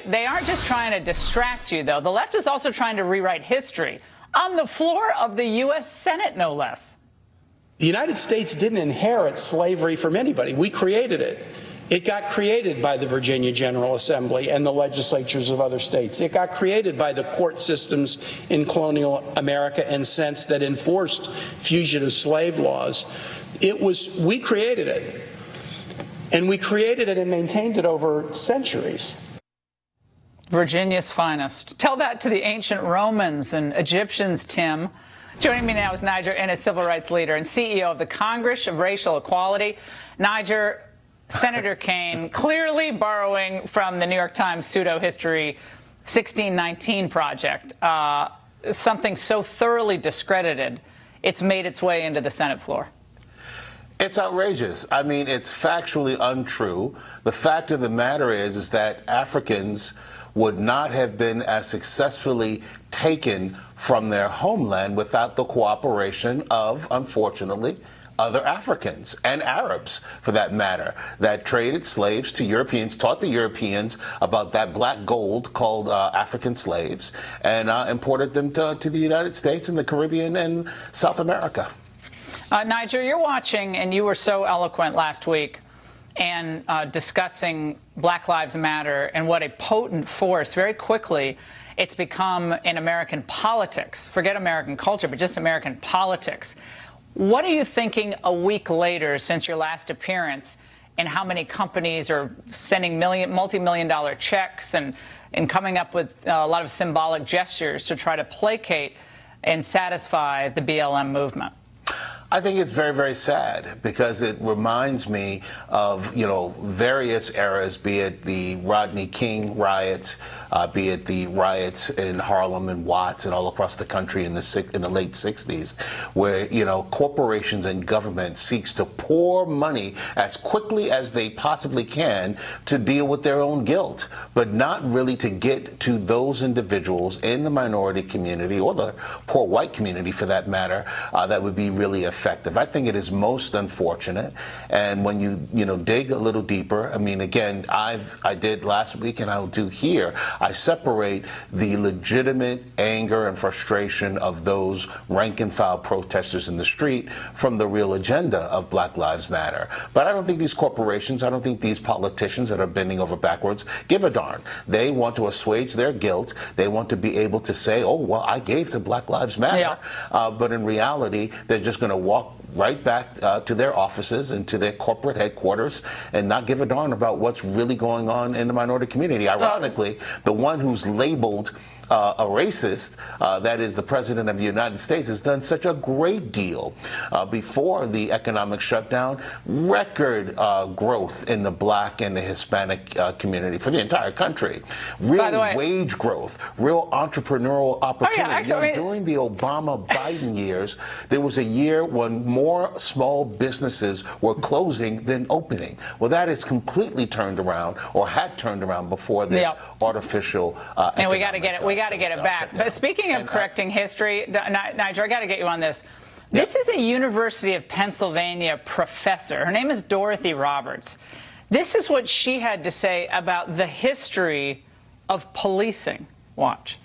They aren't just trying to distract you, though. The left is also trying to rewrite history on the floor of the U.S. Senate, no less. The United States didn't inherit slavery from anybody. We created it. It got created by the Virginia General Assembly and the legislatures of other states. It got created by the court systems in colonial America and since that enforced fugitive slave laws. We created it. And we created it and maintained it over centuries. Virginia's finest. Tell that to the ancient Romans and Egyptians, Tim. Joining me now is Niger Innis, civil rights leader and CEO of the Congress of Racial Equality. Niger, Senator Kaine, clearly borrowing from the New York Times pseudo-history 1619 project, something so thoroughly discredited, it's made its way into the Senate floor. It's outrageous. I mean, it's factually untrue. The fact of the matter is that Africans would not have been as successfully taken from their homeland without the cooperation of, unfortunately, other Africans and Arabs, for that matter, that traded slaves to Europeans, taught the Europeans about that black gold called African slaves, and imported them to the United States and the Caribbean and South America. Niger, you're watching, and you were so eloquent last week and discussing Black Lives Matter and what a potent force, very quickly, it's become in American politics. Forget American culture, but just American politics. What are you thinking a week later since your last appearance, and how many companies are sending multi-million-dollar checks and coming up with a lot of symbolic gestures to try to placate and satisfy the BLM movement? I think it's very, very sad because it reminds me of, various eras, be it the Rodney King riots, be it the riots in Harlem and Watts and all across the country in the late 60s, where, corporations and government seeks to pour money as quickly as they possibly can to deal with their own guilt, but not really to get to those individuals in the minority community or the poor white community, for that matter, that would be really effective. I think it is most unfortunate. And when you dig a little deeper, I mean, again, I did last week and I'll do here, I separate the legitimate anger and frustration of those rank and file protesters in the street from the real agenda of Black Lives Matter. But I don't think these corporations, I don't think these politicians that are bending over backwards give a darn. They want to assuage their guilt. They want to be able to say, oh, well, I gave to Black Lives Matter. Yeah. But in reality, they're just going to walk right back to their offices and to their corporate headquarters and not give a darn about what's really going on in the minority community. Ironically, the one who's labeled a racist, that is the President of the United States, has done such a great deal before the economic shutdown, record growth in the Black and the Hispanic community for the entire country, real wage growth, real entrepreneurial opportunity. Oh, yeah, actually, during the Obama-Biden years, there was a year when more small businesses were closing than opening. Well, that is completely turned around, or had turned around before this artificial and we got to get it. We got to get it back. But speaking of correcting history, Niger, I got to get you on this. This is a University of Pennsylvania professor. Her name is Dorothy Roberts. This is what she had to say about the history of policing. Watch.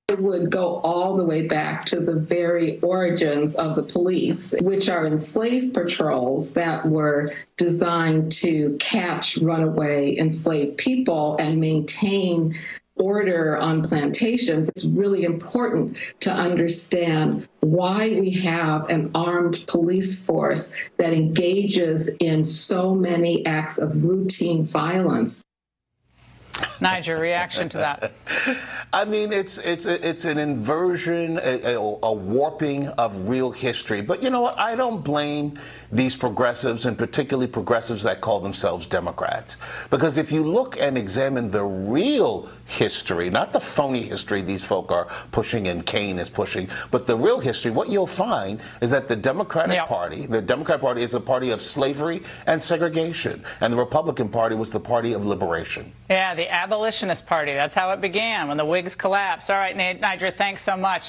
It would go all the way back to the very origins of the police, which are enslaved patrols that were designed to catch runaway enslaved people and maintain order on plantations. It's really important to understand why we have an armed police force that engages in so many acts of routine violence. Niger, reaction to that? I mean, it's an inversion, a warping of real history. But you know what? I don't blame these progressives, and particularly progressives that call themselves Democrats. Because if you look and examine the real history, not the phony history these folk are pushing and Kaine is pushing, but the real history, what you'll find is that the Democratic Party is a party of slavery and segregation, and the Republican Party was the party of liberation. Yeah, the abolitionist party. That's how it began, when the Whigs collapsed. All right, Niger, thanks so much.